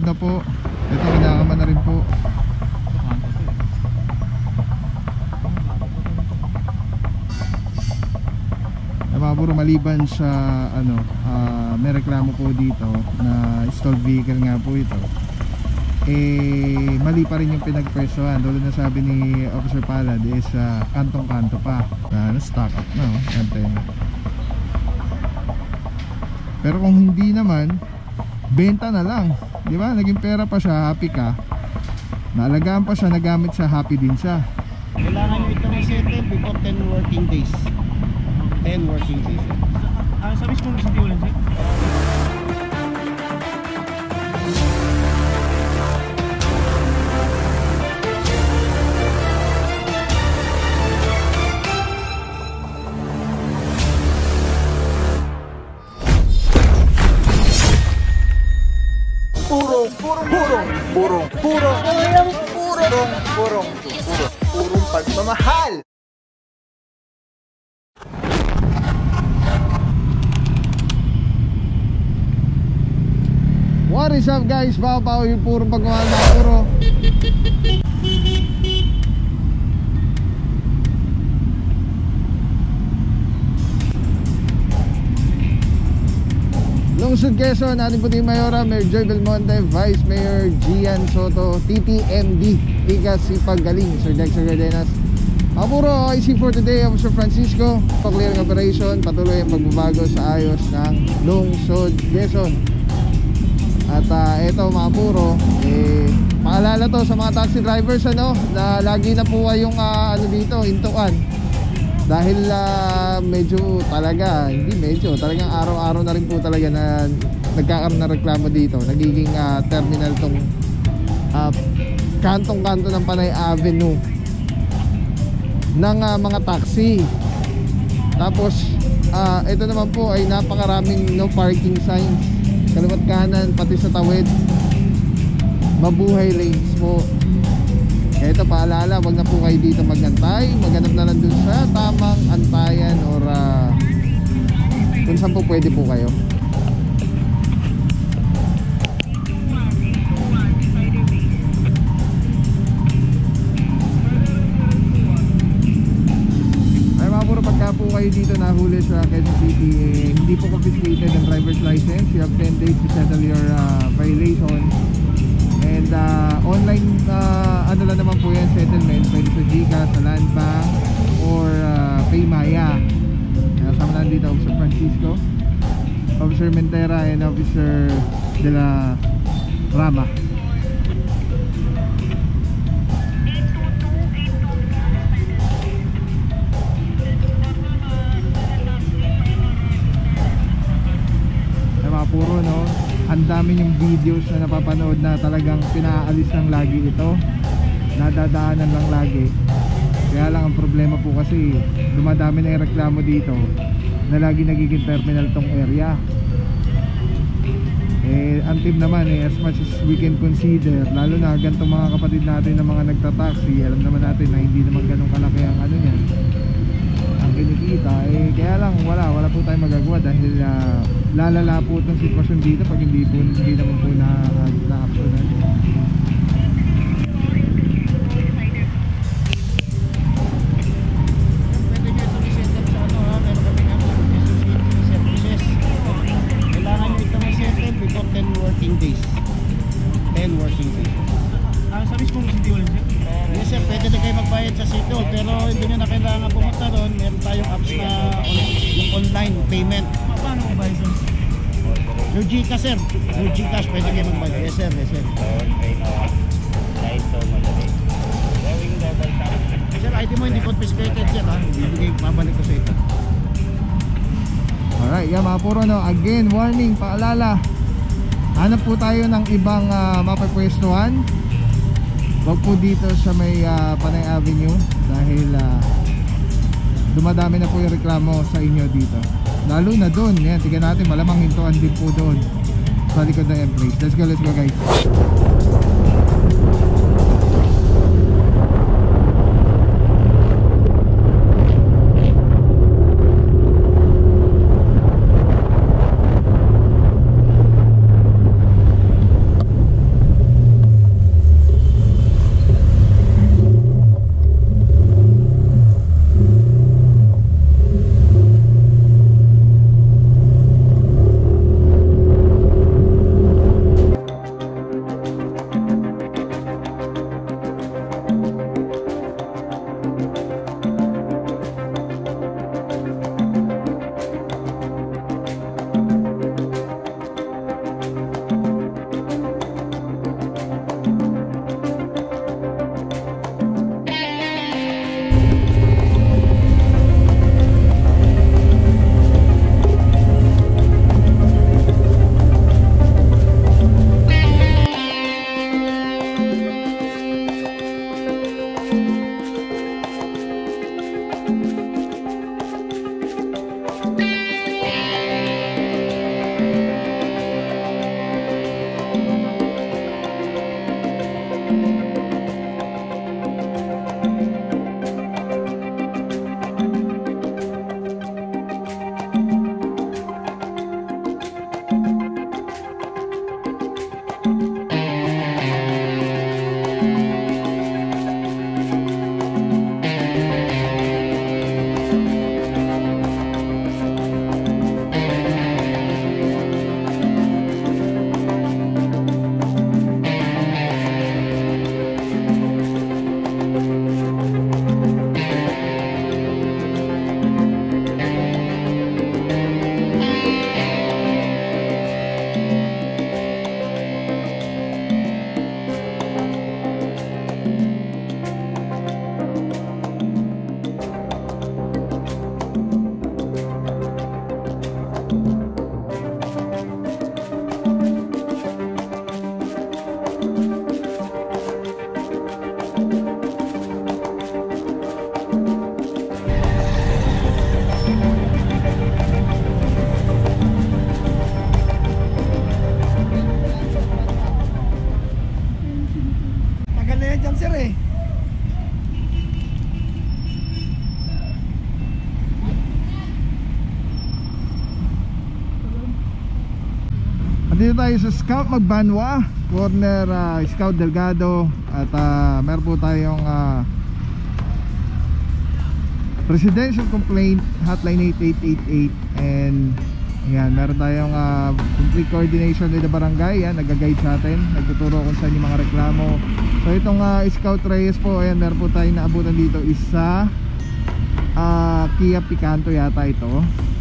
na po. Ito, kinakama na rin po. Mga buro, maliban sa may reklamo po dito na stalled vehicle nga po ito, mali pa rin yung pinagpresyohan. Tulad na sabi ni Officer Palad is kantong-kanto pa na stock up na antena. Pero kung hindi naman, benta na lang, di ba? Naging pera pa siya, happy ka, naalagaan pa siya, nagamit siya, happy din siya. Kailangan nyo itong i-settle before 10 working days. 10 working days. Sa mismong isang diulan, sir? Purong pagmamahal. What is up guys? Bawa yung purong pagmamahal na puro. Lungsod Quezon, ating puting Mayora, Mayor Joy Belmonte, Vice Mayor Gian Soto, TTMD, Ika Sipagaling, Sir Dexter Gardenas. Puro IC for today, Officer Francisco, pa-clearing operation, patuloy ang pagbabago sa ayos ng Lungsod Quezon. At ito mga puro, paalala to sa mga taxi drivers na lagi na po kayong dito, hintuan. Dahil medyo talaga, hindi medyo, talagang araw-araw na rin po talaga na nagkakaroon na reklamo dito. Nagiging terminal tong kantong-kanto ng Panay Avenue ng mga taxi. Tapos ito naman po ay napakaraming no parking signs, kaliwat kanan, pati sa tawid. Mabuhay lanes po. Kaya ito paalala, wag na po kayo dito magantay, maghanap na lang dun sa tamang antayan or kung saan po pwede po kayo. Ay mga puro, pagka po kayo dito nahuli sa Quezon City, hindi po confiscated ang driver's license. You have 10 days to settle your violation. And online lang naman po yan, settlement, pwede sa GCash, sa Land Bank or Paymaya. Kasama lang dito Officer Francisco, Officer Mentera, and Officer de la Rama. Ay mga puro ang dami yung videos na napapanood na talagang pinaalis lang lagi ito, nadadaanan lang lagi. Kaya lang ang problema po kasi dumadami na yung reklamo dito na lagi nagiging terminal tong area. Ang team naman as much as we can consider, lalo na ganitong mga kapatid natin na mga nagtataxi, alam naman natin na hindi naman ganun kalaki ang niyan, ang kinikita. Kaya lang wala po tayong magagawa dahil lalala po itong sitwasyon dito pag hindi naman po na-actionan. Pwede nyo itong i-settle sa meron kami services. Kailangan nyo itong i-settle before 10 working days. 10 working days. Sa mismong isang diulan, sir? Yes sir, pwede na kayo magbayad sa Citol, pero hindi nyo na kailangan pumunta doon. Meron tayong apps na yung online payment. Paano ko bayad doon? Yung GCash sir, yung GCash pwede kayo magbayad. Yes sir, yes sir. Sir, ID mo hindi confiscated sir ha, hindi babalik ko sa ito. Alright, mga puro again, warning, paalala, hanap po tayo ng ibang mapapwestuhan. Huwag po dito sa may Panay Avenue dahil dumadami na po yung reklamo sa inyo dito, lalo na doon. Yan, tignan natin, malamang hintuan din po doon sa likod ng M-Place. Let's go guys. tayo sa Scout Magbanwa, corner Scout Delgado. At meron po tayong Presidential Complaint Hotline 8888. And ayan, meron tayong complete coordination with the barangay. Yan, nag-guide sa atin, nagtuturo kung saan yung mga reklamo. So itong Scout Reyes po, ayan, meron po tayong naabutan dito. Isa Kia Picanto yata ito.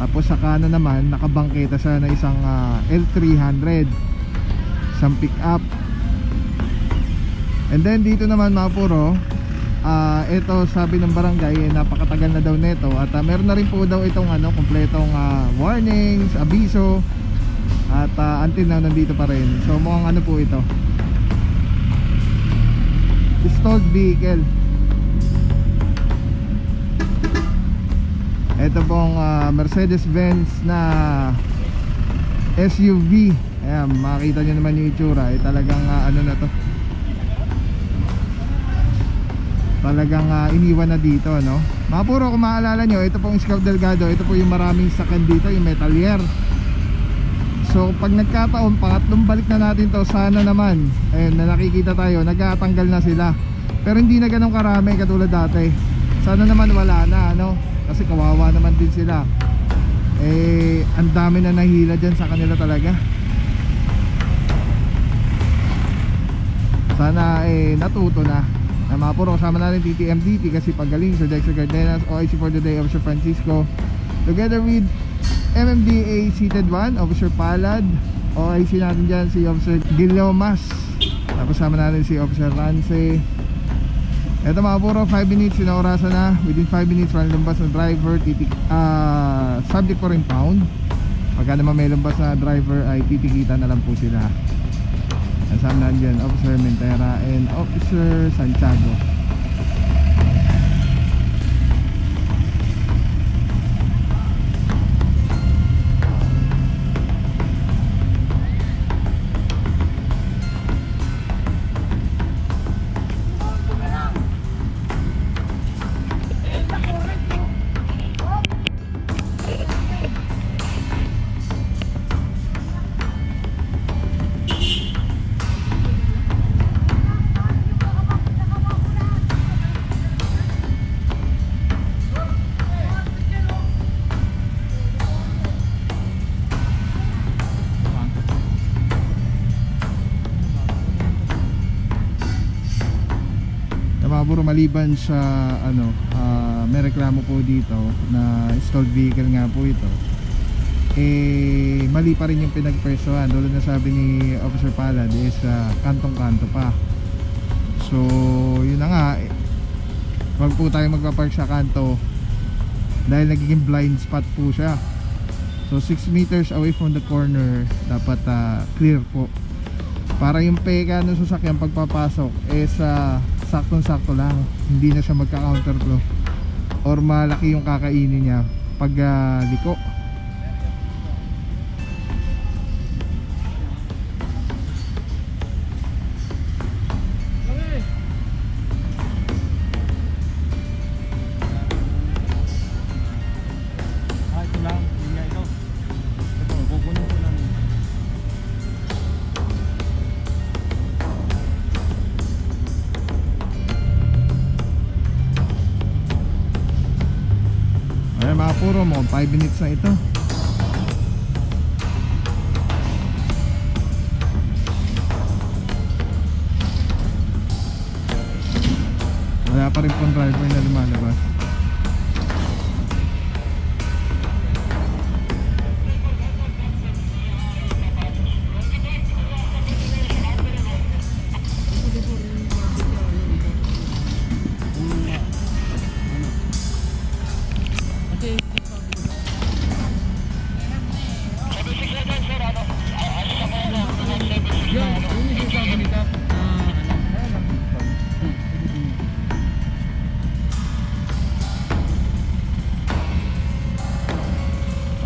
Tapos sa kanan naman, nakabangketa siya na isang L300, isang pick up. And then dito naman mga puro, ito sabi ng barangay, napakatagal na daw nito. At meron na rin po daw itong kompletong warnings, abiso. At until now nandito pa rin. So mukhang po ito, stalled vehicle. Ito pong Mercedes-Benz na SUV. Ayan, makikita nyo naman yung itsura. Talagang na to, talagang iniwan na dito, no? Mga puro, kung maalala nyo, ito pong Scout Delgado, ito po yung maraming sakyan dito, yung Metallier. So pag nagkataon, pangatlong balik na natin to, sana naman, ayun, na nakikita tayo, nagkatanggal na sila. Pero hindi na ganun karami katulad dati. Sana naman wala na, no? Kasi kawawa naman din sila. Ang dami na nahila dyan sa kanila talaga. Sana natuto na. Mga puro, kasama natin TTMDT kasi pagaling Sir Dexter Cardenas, OIC for the day, Officer Francisco, together with MMDA seated 1, Officer Palad. OIC natin dyan si Officer Gilomas. Tapos kasama natin si Officer Rance. Ito mga puro, 5 minutes, sinaorasan na. Within 5 minutes, walang lumbas na driver, subject for impound. Pagka naman may lumbas na driver, ay titikita na lang po sila. Kasama natin dyan, Officer Mentera and Officer Santiago. Puro maliban sa may reklamo po dito na stalled vehicle nga po ito, mali pa rin yung pinagpresohan. Dolo na sabi ni Officer Palad is kantong-kanto pa. So yun na nga, wag po tayo magpapark sa kanto dahil nagiging blind spot po siya. So 6 meters away from the corner dapat clear po, para yung peka ng sasakyan pagpapasok saktong-sakto lang, hindi na siya magka-counterflow or malaki yung kakainin niya pag liko. Ito lang, hindi nga ito. Ito, kukunin ko lang. Ay mga puro, mo 5 minutes na ito. Wala pa rin pong driver na lumalabas.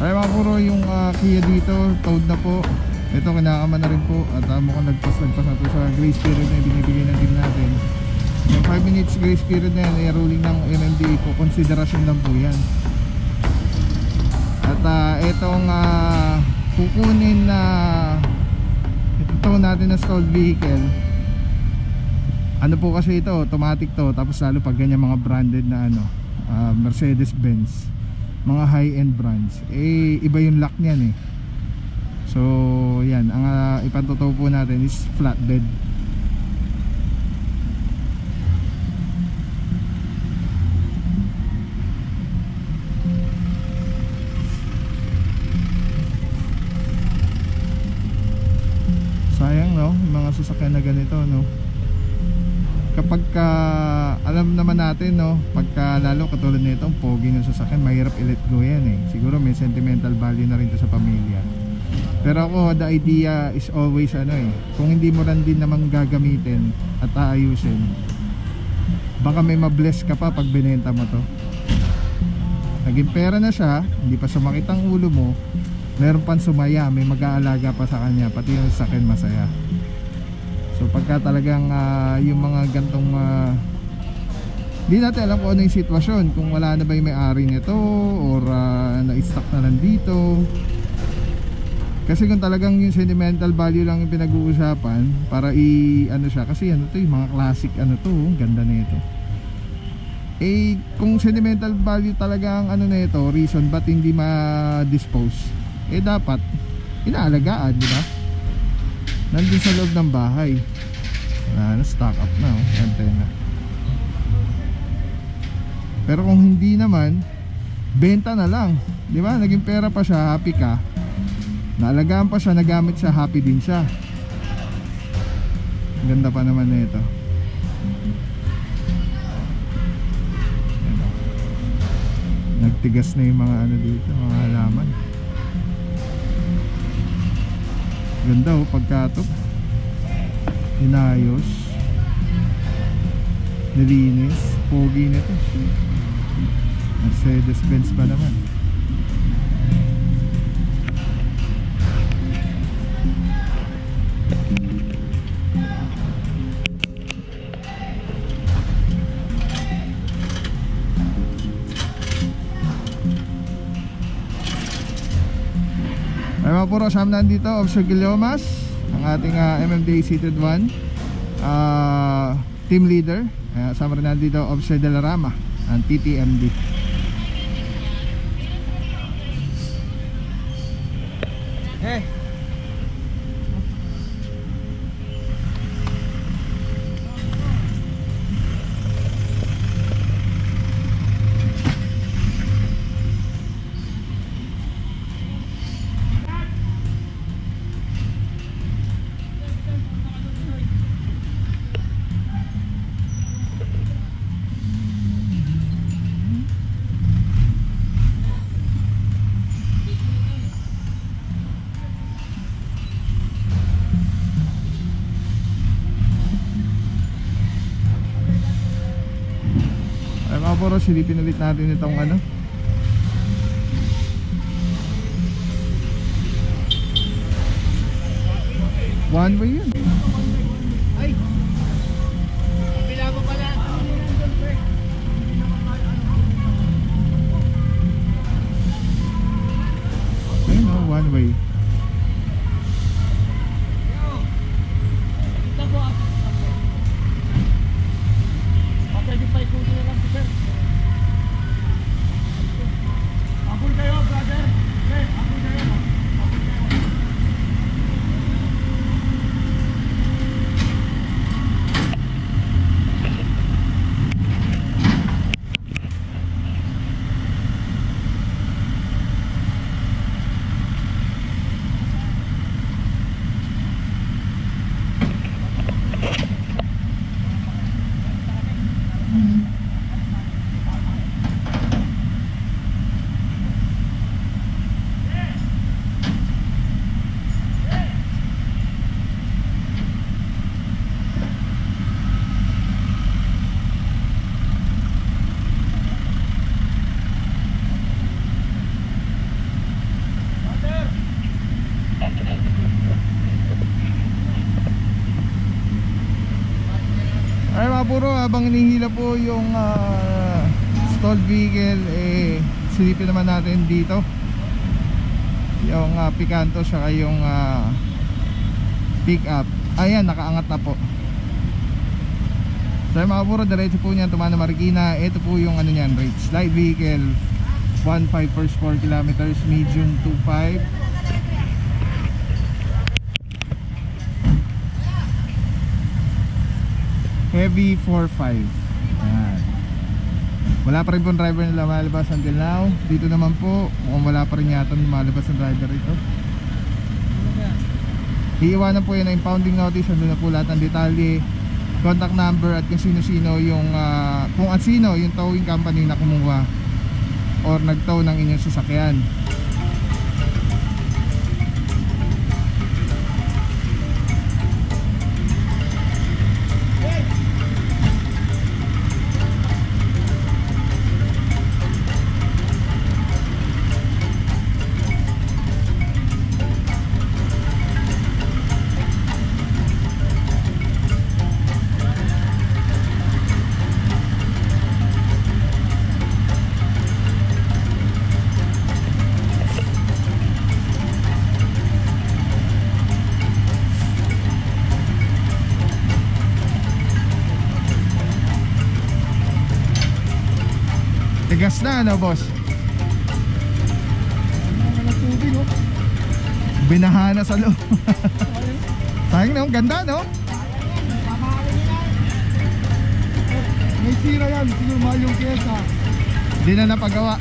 Ay mga puro, yung Kia dito towed na po. Ito kinakaman na rin po. At mukhang nagpas na po sa grace period na binibigay ng team natin. Yung 5 minutes grace period na yan, ruling ng MMDA po, konsiderasyon lang po yan. At itong kukunin na ito natin na stalled vehicle, ano po kasi ito, automatic to. Tapos lalo pag ganyan mga branded na ano, Mercedes-Benz, mga high-end brands, eh iba yung lock niyan eh. So yan, ang ipatutuo po natin is flatbed. Sayang no, yung mga sasakyan na ganito no. Kapag alam naman natin no, pagka lalo katulad nito, ang pogi ng sasakyan, mahirap i-let go yan eh. Siguro may sentimental value na rin to sa pamilya. Pero ako, the idea is always ano eh, kung hindi mo rin din naman gagamitin at aayusin, baka may mabless ka pa pag binenta mo to. Naging pera na siya, hindi pa sumakit ang ulo mo, meron pang sumaya, may mag-aalaga pa sa kanya, pati yung sasakyan masaya. So pagka talagang yung mga gantong di natin alam kung ano yung sitwasyon, kung wala na ba yung may-ari nito or na-stock na lang dito. Kasi kung talagang yung sentimental value lang yung pinag-uusapan para ano siya, kasi ano to yung mga classic ano to, ganda nito. Eh kung sentimental value talaga ang ano nito, reason ba't hindi ma-dispose, eh dapat inaalagaan, di ba? Nandun sa loob ng bahay. Wala na, stock up na antena. Pero kung hindi naman, benta na lang, di ba? Naging pera pa siya, happy ka. Naalagaan pa siya, nagamit siya, happy din siya. Ganda pa naman na ito. Nagtigas na yung mga ano dito, mga halaman. Ganda oh, pagkatok, inayos, nilinis, pogi nito. Mercedes-Benz pa naman. Ay mga puro, Sam nandito, Officer Guillomas, ang ating MMDA Seated 1 team leader. Sama rin nandito Officer De La Rama, ang TTMD. Hey. Puro silipin ulit natin itong ano, one way yun. Ay! Bila mo pala. Ayun no, one way. Puro habang inihila po yung stalled vehicle, eh silipin naman natin dito yung Picanto saka yung pick up. Ayan, nakaangat na po. So mga kapuro, diretso po niyan Tumana Marikina. Ito po yung ano niyan, rates. Light vehicle 1.5 per 4 kilometers, medium 2.5, heavy 4.5. Ayan. Wala pa rin po driver na lumalabas until now. Dito naman po mukhang wala pa rin yata lumalabas ng driver ito. Iiwanan po yan ng impounding notice. Andun na po lahat ng detalye, contact number, at kung sino-sino yung kung at sino yung towing company na kumuha or nag-tow ng inyong sasakyan. Tigas na ano boss? Binaha na sa loob. Sayang na, ganda no? May sira yan, siguro mahal yung pyesa. Hindi na napagawa.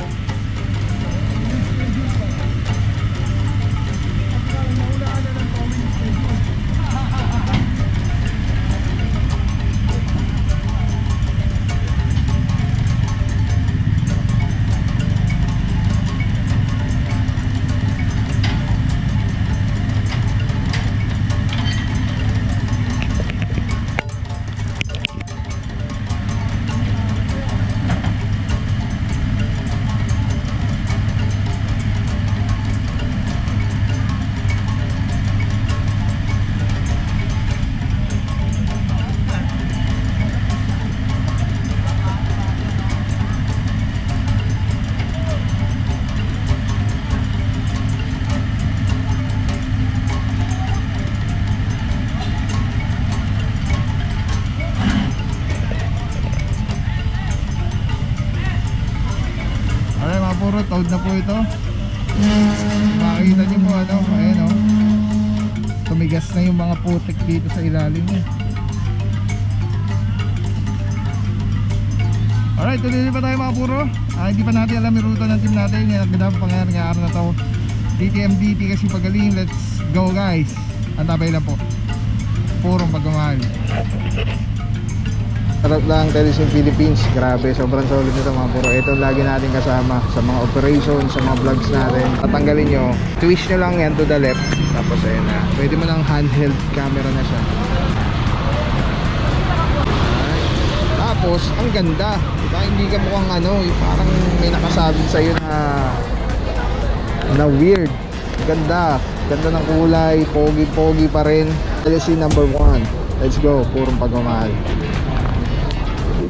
Puro towed na po ito. Makikita nyo po ano, ayan o, tumigas na yung mga putik dito sa ilalim niya. Alright, tuloy pa tayo mga puro. Hindi pa natin alam yung ruta ng team natin. Yan ang ganda pa ngayong araw na to. TTMD, kasi pagaling. Let's go guys. Antabay lang po. Purong pagmamahal. Sarap lang Telesim Philippines. Grabe, sobrang solid nito mga puro. Ito lagi natin kasama sa mga operations, sa mga vlogs natin. Tatanggalin nyo, twist nyo lang yan to the left. Tapos ayun na, pwede mo ng handheld camera na siya. Tapos ang ganda, diba? Hindi ka mukhang ano, parang may nakasabi sa'yo na weird. Ganda, ganda ng kulay, pogi pa rin. Telesim number 1. Let's go, purong pagmamahal.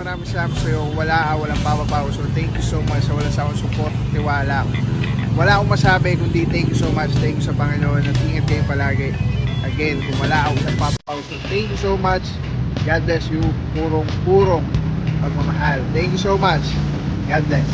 Maraming salamat sa'yo. Walang papapaw. So thank you so much sa walang sawang support, tiwala. Wala akong masabi kundi thank you so much. Thank you sa Panginoon at ingat kayo palagi. Again, kung wala akong papapaw, so thank you so much. God bless you. Purong pagmamahal. Thank you so much. God bless.